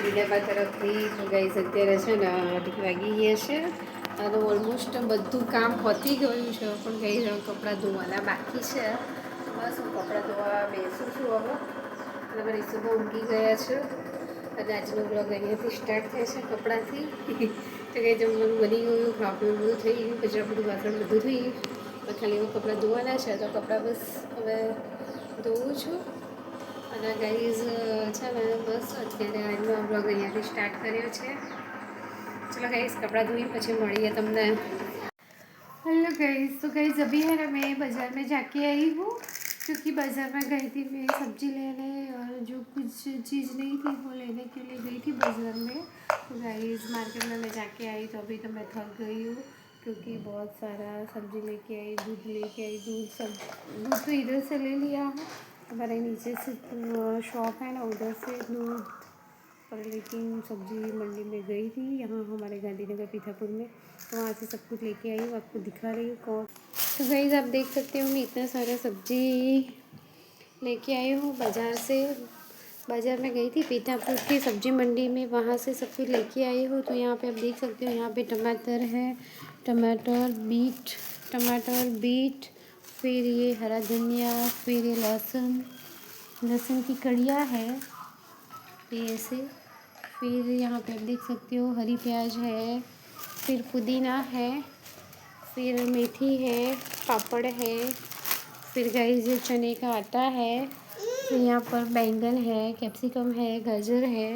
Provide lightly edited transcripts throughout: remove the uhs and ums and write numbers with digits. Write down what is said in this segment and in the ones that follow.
વિદ્યાબા તરફથી. તો ગાઈઝ અત્યારે છે ને 8 વાગી ગયા છે અને ઓલમોસ્ટ બધું કામ પતી ગયું છે, પણ ગાઈઝ હવે કપડાં ધોવાના બાકી છે. બસ હું કપડાં ધોવા બેસું છું હવે. અને મારી ઈસુબા ઊંઘી ગયા છે અને આજનો બ્લોગ અહીંયાથી સ્ટાર્ટ થાય છે કપડાંથી. તો કંઈ જમવાનું બની ગયું, ખાવાનું બધું થઈ ગયું, કચરા બધું વાસણ બધું થઈ ગયું. ખાલી એવું કપડાં ધોવાના છે, તો કપડાં બસ હવે ધોઉં છું. અને ગાઈઝ છે ને બસ અત્યારે આજનો બ્લોગ અહીંયાથી સ્ટાર્ટ કર્યો છે. ચલો ગાઈઝ કપડાં ધોઈ પછી મળીએ તમને. हेलो गाइस, तो गाइस अभी है ना मैं बाज़ार में जाके आई हूँ, क्योंकि बाज़ार में गई थी मैं सब्ज़ी लेने और जो कुछ चीज़ नहीं थी वो लेने के लिए गई थी बाज़ार में. तो गाइस मार्केट में मैं जाके आई तो अभी तो मैं थक गई हूँ, क्योंकि बहुत सारा सब्ज़ी लेके आई, दूध लेके आई. दूध तो इधर से ले लिया हूँ, हमारे नीचे से शॉप है ना, उधर से दूध. और लेकिन सब्ज़ी मंडी में गई थी, यहाँ हमारे गांधीनगर पीठापुर में, तो वहाँ से सब कुछ लेके आई हूँ, आपको दिखा रही हूँ कौन. तो गाइस आप देख सकते हो मैं इतना सारा सब्ज़ी लेके आई हूँ बाज़ार से. बाज़ार में गई थी पीठापुर की सब्ज़ी मंडी में, वहाँ से सब कुछ लेके आई हूँ. तो यहाँ पे आप देख सकते हो, यहाँ पे टमाटर है, टमाटर बीट, फिर ये हरा धनिया, फिर ये लहसुन की कड़ियाँ है ये ऐसे. फिर यहाँ पे आप देख सकते हो हरी प्याज है, फिर पुदीना है, फिर मेथी है, पापड़ है, फिर गाइस ये चने का आटा है, फिर यहाँ पर बैंगन है, कैप्सिकम है, गाजर है,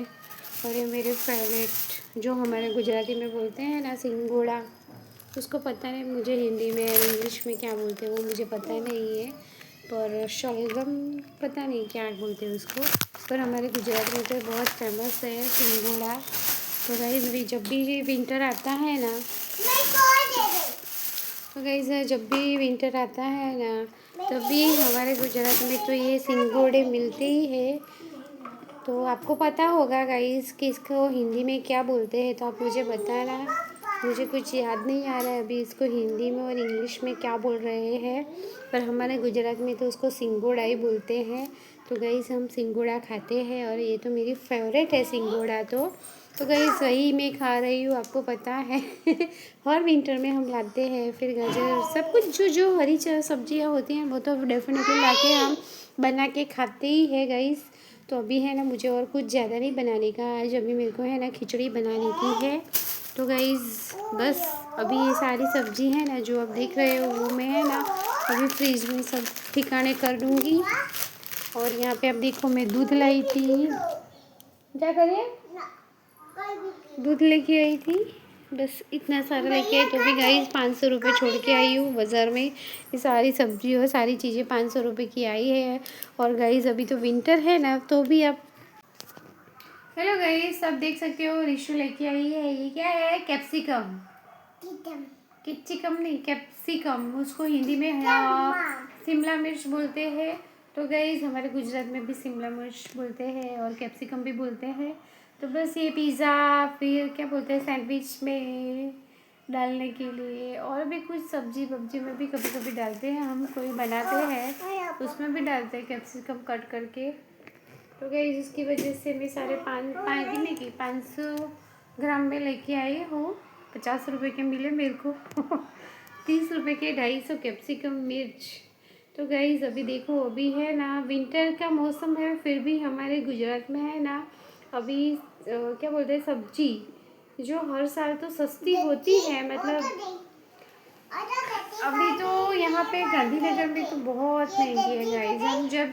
और ये मेरे फेवरेट जो हमारे गुजराती में बोलते हैं ना सिंगोड़ा, उसको पता नहीं मुझे हिंदी में और इंग्लिश में क्या बोलते हैं वो मुझे पता नहीं है, पर शलगम पता नहीं क्या बोलते हैं उसको, पर हमारे गुजरात में तो बहुत फेमस है सिंगोड़ा. तो गाइस जब भी विंटर आता है ना, तो गाइस जब भी विंटर आता है ना, तभी हमारे गुजरात में तो ये सिंगोड़े मिलते ही है. तो आपको पता होगा गाइस कि इसको हिंदी में क्या बोलते हैं, तो आप मुझे बताना. मुझे कुछ याद नहीं आ रहा है अभी इसको हिंदी में और इंग्लिश में क्या बोल रहे हैं, पर हमारे गुजरात में तो उसको सिंगोड़ा ही बोलते हैं. तो गाइस हम सिंगोड़ा खाते हैं और ये तो मेरी फेवरेट है सिंगोड़ा. तो गाइस वही मैं खा रही हूँ, आपको पता है. हर विंटर में हम लाते हैं. फिर गाजर सब कुछ जो जो हरी सब्जियाँ होती हैं वो तो डेफिनेटली ला के हम बना के खाते ही है गाइस. तो अभी है ना मुझे और कुछ ज़्यादा नहीं बनाने का, आज अभी मेरे को है ना खिचड़ी बनाने की है. तो गाइस बस अभी ये सारी सब्जी है ना जो आप देख रहे हो वो मैं है ना अभी फ्रीज में सब ठिकाने कर दूँगी. और यहाँ पे आप देखो मैं दूध लाई थी, क्या करें, दूध लेके आई थी, बस इतना सारा लेके आई. तो भी गाइस 500 रुपये छोड़ के आई हूँ बाज़ार में. ये सारी सब्जी और सारी चीज़ें 500 रुपये की आई है. और गाइस अभी तो विंटर है ना, तो भी आप हेलो गाइस आप देख सकते हो रिशु लेके आई है. ये क्या है, कैप्सिकम, किच्चिकम नहीं कैप्सिकम, उसको हिंदी में शिमला मिर्च बोलते हैं. तो गाइस हमारे गुजरात में भी शिमला मिर्च बोलते हैं और कैप्सिकम भी बोलते हैं. तो बस ये पिज़्ज़ा, फिर क्या बोलते हैं सैंडविच में डालने के लिए, और भी कुछ सब्जी वब्जी में भी कभी कभी डालते हैं हम, कोई बनाते हैं उसमें भी डालते हैं कैप्सिकम कट करके. तो गाइस इसकी वजह से मैं सारे 500 ग्राम में लेके आई हूँ. 50 रुपये के मिले मेरे को. 30 रुपये के 250 कैप्सिकम मिर्च. तो गाइस अभी देखो अभी है ना विंटर का मौसम है, फिर भी हमारे गुजरात में है ना अभी क्या बोलते हैं सब्जी जो हर साल तो सस्ती होती है, मतलब अभी तो यहाँ पे गांधीनगर में तो बहुत महंगी है गाइस. हम जब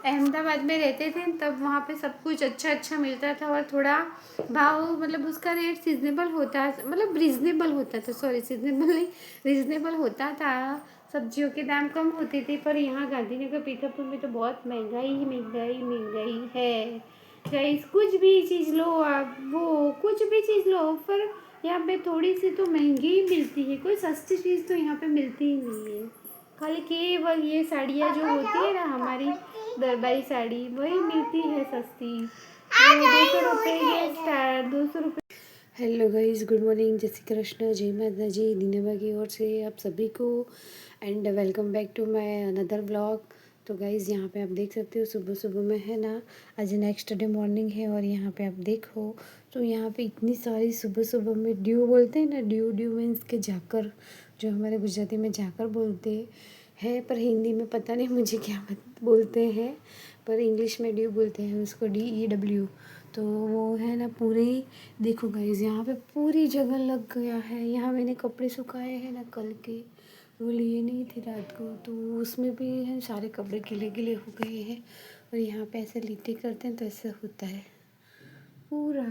अहमदाबाद में रहते थे तब वहाँ पे सब कुछ अच्छा मिलता था और थोड़ा भाव मतलब उसका रेट रिजनेबल होता था, सॉरी सीजनेबल नहीं, रिजनेबल होता था. सब्जियों के दाम कम होते थे, पर यहाँ गांधीनगर पीठापुर में तो बहुत महंगाई है गाइस. कुछ भी चीज़ लो आप, वो कुछ भी चीज़ लो, पर यहाँ पे थोड़ी सी तो महंगी ही मिलती है, कोई सस्ती चीज़ तो यहाँ पे मिलती ही नहीं है. खाली केवल ये साड़ियाँ जो होती है ना हमारी दरबारी साड़ी, वही मिलती है सस्ती, वो 200 रुपये के स्टार 200 रुपये. हेलो गाइस, गुड मॉर्निंग, जय श्री कृष्ण, जय माता जी, दीनवा की ओर से आप सभी को, and welcome back to my another blog. तो गाइज़ यहाँ पे आप देख सकते हो सुबह सुबह में है ना, आज नेक्स्ट डे मॉर्निंग है और यहाँ पे आप देखो तो यहाँ पे इतनी सारी सुबह सुबह में ड्यू बोलते हैं ना, ड्यू ड्यू मीन्स के जाकर, जो हमारे गुजराती में जाकर बोलते हैं, पर हिंदी में पता नहीं मुझे क्या बोलते हैं, पर इंग्लिश में ड्यू बोलते हैं उसको, DEW। तो वो है ना पूरी, देखो गाइज़ यहाँ पे पूरी जगह लग गया है। यहाँ मैंने कपड़े सुखाए हैं ना कल के, वो लिए नहीं थे रात को, तो उसमें भी है सारे कपड़े गीले गीले हो गए हैं। और यहाँ पे ऐसे लिट्टी करते हैं तो ऐसे होता है पूरा,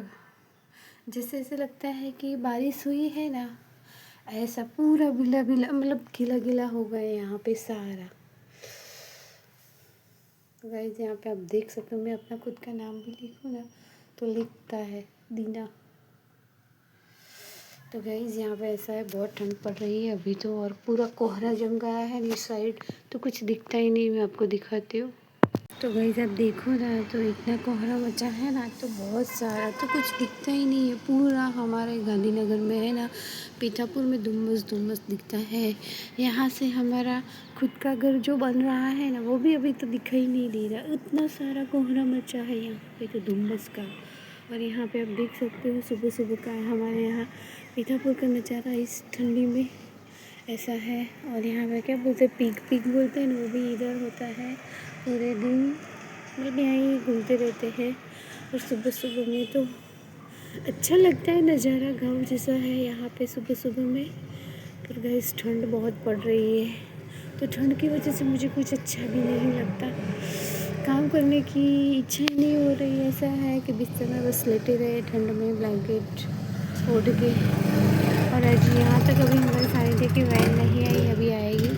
जैसे ऐसे लगता है कि बारिश हुई है ना, ऐसा पूरा गीला गीला, मतलब गीला गीला हो गया यहाँ पे सारा। तो गाइस यहाँ पे आप देख सकते हो, मैं अपना खुद का नाम भी लिखूँ ना तो लिखता है दीना। तो गाइस यहाँ पे ऐसा है, बहुत ठंड पड़ रही है अभी तो, और पूरा कोहरा जम गया है इस साइड, तो कुछ दिखता ही नहीं। मैं आपको दिखाती हूँ। तो गाइस आप देखो ना, तो इतना कोहरा मचा है ना, तो बहुत सारा, तो कुछ दिखता ही नहीं है। पूरा हमारे गांधीनगर में है ना, पीठापुर में धुम्मस धुम्मस दिखता है। यहाँ से हमारा खुद का घर जो बन रहा है ना, वो भी अभी तो दिखाई नहीं दे रहा, इतना सारा कोहरा मचा है यहाँ पे तो धुम्मस का। और यहाँ पे आप देख सकते हो सुबह सुबह का हमारे यहाँ पीठापुर का नज़ारा इस ठंडी में ऐसा है। और यहाँ पे क्या बोलते हैं, पीक पीक बोलते हैं ना, वो भी इधर होता है पूरे दिन, मतलब यहाँ ही घूमते रहते हैं। और सुबह सुबह में तो अच्छा लगता है नज़ारा, गाँव जैसा है यहाँ पे सुबह सुबह में। पर गाइस ठंड बहुत पड़ रही है, तो ठंड की वजह से मुझे कुछ अच्छा भी नहीं लगता, काम करने की इच्छा ही नहीं हो रही। ऐसा है कि बिस्तर में बस लेटे रहे ठंड में, ब्लैंकेट ओढ़ के। और आज यहाँ तक अभी हमारे साइड की वैन नहीं आई, अभी आएगी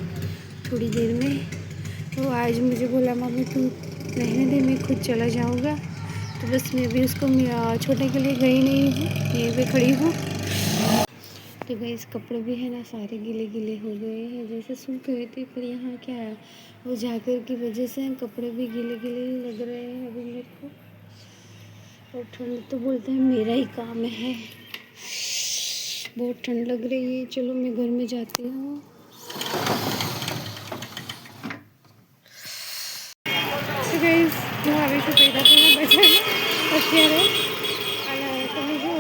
थोड़ी देर में। तो आज मुझे बोला मम्मी तू रहने दे, मैं खुद चला जाऊँगा। तो बस मैं भी उसको छोटे के लिए गई नहीं हूँ, यहीं पे खड़ी हूँ। तो गए इस कपड़े भी है ना सारे गीले गीले हो गए हैं, जैसे सूख गए थे, पर यहाँ क्या है, वो जाकर की वजह से कपड़े भी गीले गीले ही लग रहे हैं अभी मेरे को। और ठंड तो बोलते हैं मेरा ही काम है, बहुत ठंड लग रही है। चलो मैं घर में जाती हूँ। तो गाइस હું આવીશું પેડાપુરના બજારમાં અત્યારે, અને તમે જુઓ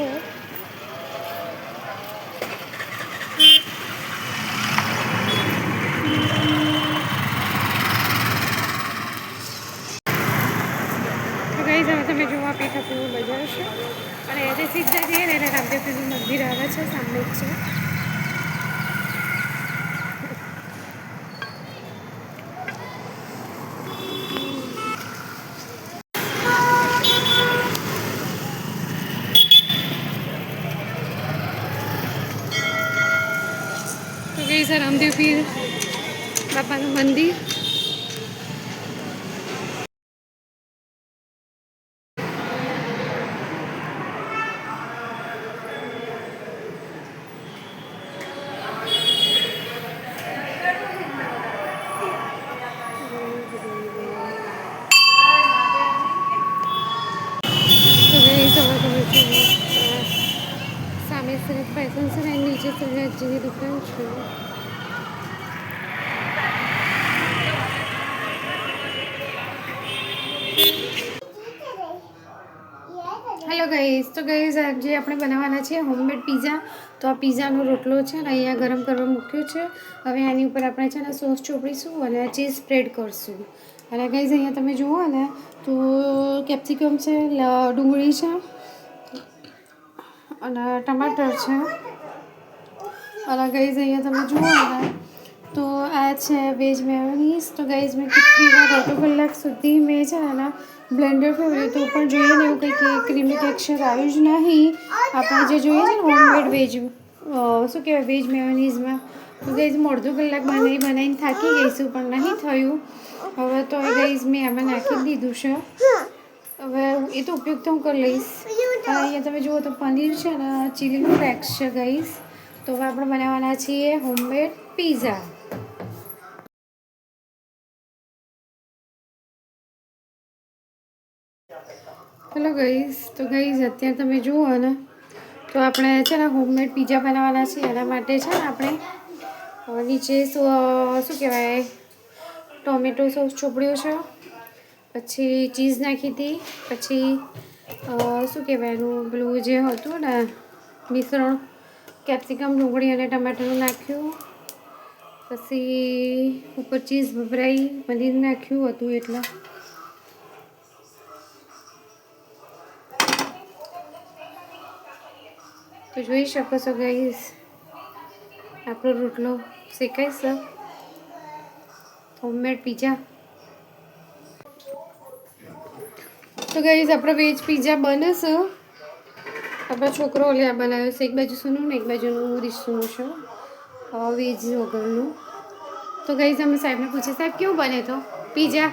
તો ગાઈસ હવે તમે જુઓ આ પેડાપુરનું બજાર છે, અને જે સીધા જઈએ ને એટલે રામદેવપીરનું મંદિર આવે છે, સામે જ છે। तो गई सर रामदेव पीर बापाનું મંદિર। तो गई सवार सामे सिर्फ फैशन से नहीं, नीचे सिर्फ जी की दुकान है। हेलो गाइस, तो गाइस आज આપણે બનાવવાના છે હોમમેડ પિઝા। તો આ પિઝાનો રોટલો છે ને અહીંયા ગરમ કરવા મૂક્યો છે। હવે આની ઉપર આપણે છે ને સોસ ચોપડીશું અને ચીઝ સ્પ્રેડ કરશું। અને ગાઈસ અહીંયા તમે જુઓ ને તો કેપ્સિકમ છે, ડુંગળી છે અને ટમાટર છે। અને ગાઈસ અહીંયા તમે જુઓ ને તો આ છે વેજ મેયોનીઝ। તો ગાઈસ મેં કેટલી વાર અડધો કલાક સુધી મેં છે ને બ્લેન્ડર ફેરવ્યું તો પણ જોઈએ ને એવું કંઈક ક્રીમી ટેક્સચર આવ્યું જ નહીં। આપણે જે જોઈએ છે ને હોમમેડ વેજ, શું કહેવાય, વેજ મેયોનીઝમાં, તો ગાઈસ હું અડધો કલાક બનાવીને થાકી ગઈ છું પણ નહીં થયું। હવે તો ગાઈસ મેં આમાં નાખી દીધું છે, હવે એ તો ઉપયોગ તો હું કરી લઈશ। અહીંયા તમે જુઓ તો પનીર છે ને ચીલી ફ્લેક્સ છે ગાઈસ। તો હવે આપણે બનાવવાના છીએ હોમમેડ પિઝા। હેલો ગાઈસ, તો ગાઈસ અત્યારે તમે જુઓ ને તો આપણે છે ને હોમમેડ પિઝા બનાવવાના છે। એના માટે છે ને આપણે નીચે શું કહેવાય, ટોમેટો સોસ ચોપડ્યો છે, પછી ચીઝ નાખી હતી, પછી શું કહેવાય એનું પેલું જે હતું ને મિશ્રણ કેપ્સિકમ ડુંગળી અને ટમાટરનું નાખ્યું, પછી ઉપર ચીઝ ભભરાઈ પનીર નાખ્યું હતું એટલે તો જોઈ શકો છો ગાઈસ આપણો રોટલો શેકાય છે, હોમમેડ પિઝા. તો ગાઈસ આપણો વેજ પિઝા બને છે. આપણો છોકરો ઓલે બનાવ્યો છે, એક બાજુ સુનું ને એક બાજુનું રીસનું છે વેજ વગરનું. તો ગાઈસ અમે સાહેબને પૂછે સાહેબ કેવું બને તો પિઝા?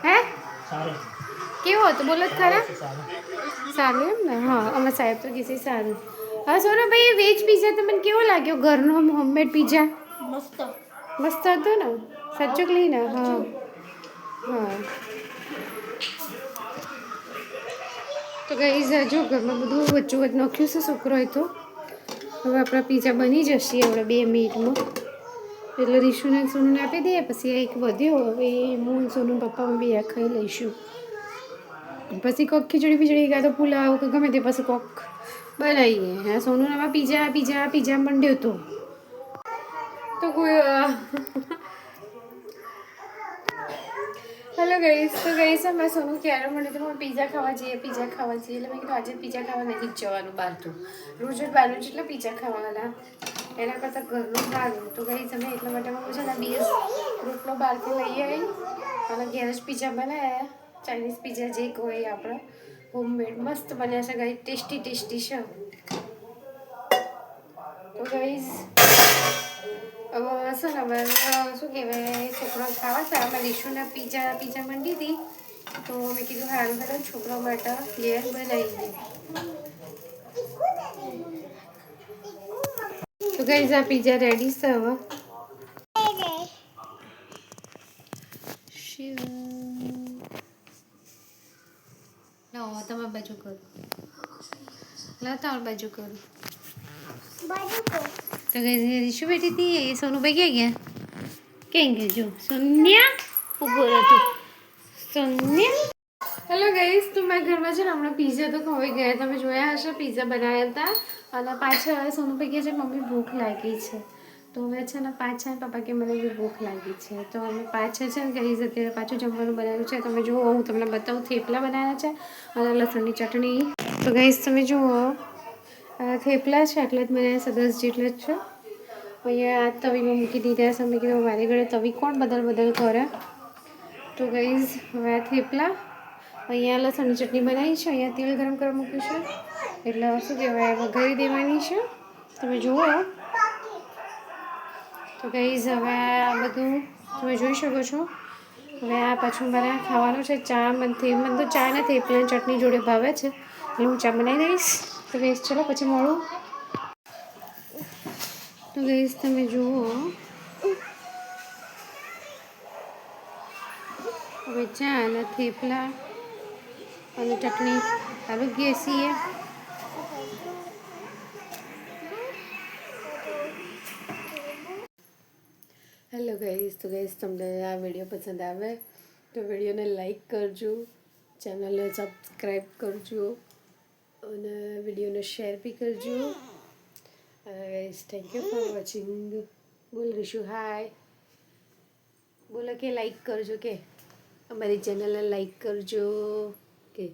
હે કેવો હતો બોલો જ ખરા? સારું એમ ને? હા અમે સાહેબ તો કીધું સારું. હા સોનો ભાઈ વેજ પિઝા તમને કેવો લાગ્યો? ઘરનો હોમમેડ પિઝા મસ્ત મસ્ત હતો ને? સાચું કે ને? હા હા. તો ગાઈસ જો ઘરમાં બધું વચ્ચું વચ્ચું નાખ્યું છે છોકરોએ તો. હવે આપણા પિઝા બની જશે આપણે 2 મિનિટમાં. એટલે રીશુને સોનુને આપી દઈએ, પછી એક વધ્યો હવે હું સોનું પપ્પા મમ્મી ખાઈ લઈશું. પછી કોક ખીચડી ફીચડી કાં તો પુલાવ કે ગમે તે પછી કોક બનાવીએ. હા સોનું આમાં પિઝા પિઝા પિઝા મંડ્યો હતો. તો કોઈ હેલો ગાઈસ, તો ગાઈસ મેં સોનું ક્યારે મને તો પિઝા ખાવા જઈએ એટલે મેં કીધું આજે પિઝા ખાવા નથી જ જવાનું બહાર તો રોજ જ બહારનું જેટલા પિઝા ખાવાના એના કરતાં ઘરનું સારું. તો ગાઈસ અમે એટલા માટે હું છે ને 20 રોટલો બહારથી લઈ આવી અને ઘેર જ પિઝા બનાવ્યા. ચાઇનીઝ પિઝા જે કોઈ આપણે હોમમેડ મસ્ત બન્યા છે ગાઈસ, ટેસ્ટી ટેસ્ટી છે. તો ગાઈસ હવે છે ને હવે શું કહેવાય છોકરા ખાવા છે અમે રીશુના પિઝા મંડી હતી તો મેં કીધું સારું સારું છોકરા માટે ઘેર બનાવી દઈએ. તો ગાઈસ આ પિઝા રેડી છે હવે. લાવો તમારી બાજુ કરો, લાવ તમારી બાજુ કરો. તો ગાઈસ રીશુ બેઠી હતી એ સોનુભાઈ ક્યાં ગયા? ક્યાં ગયા જો સોન્યા ઉભો હતો સોન્યા. હેલો ગાઈસ, તો મારા ઘરમાં છે ને હમણાં પિઝા તો ખવાઈ ગયા, તમે જોયા હશે પિઝા બનાવ્યા હતા અને પાછા સોનુભાઈ કહે છે મમ્મી ભૂખ લાગી છે. તો હવે છે ને પાછા પપ્પા કે મને બી ભૂખ લાગી છે તો અમે પાછા છે ને ગાઈસ અત્યારે પાછું જમવાનું બનાવ્યું છે. તમે જુઓ હું તમને બતાવું થેપલા બનાવ્યા છે અને લસણની ચટણી. તો ગાઈસ તમે જુઓ થેપલા છે એટલે જ બનાવ્યા છે 10 જેટલા જ છે. અહીંયા તવીમાં મૂકી દીધા છે. મેં કીધું મારી ઘરે તવી કોણ બદલ કરે. તો ગાઈસ હવે થેપલા અહીંયા લસણની ચટણી બનાવી છે, અહીંયા તેલ ગરમ કરવા મૂક્યું છે એટલે શું કહેવાય વઘારી દેવાની છે. તમે જુઓ તો ગાઈસ હવે આ બધું તમે જોઈ શકો છો. હવે આ પાછું મારે ખાવાનું છે ચા. મને તો ચા ને થેપલાની ચટણી જોડે ભાવે છે એટલે હું ચા બનાવી દઈશ. તો ગાઈસ ચલો પછી મળું. તો ગાઈસ તમે જુઓ હવે ચા અને થેપલા અને ચટણી આરોગ્ય છીએ. હેલો ગાઈસ, તો ગાઈસ તમને આ વિડીયો પસંદ આવે તો વિડીયોને લાઈક કરજો, ચેનલને સબસ્ક્રાઈબ કરજો અને વિડીયોને શેર બી કરજો. Guys thank you for watching. બોલ રીશુ હાય બોલો કે લાઈક કરજો કે અમારી ચેનલને લાઈક કરજો કે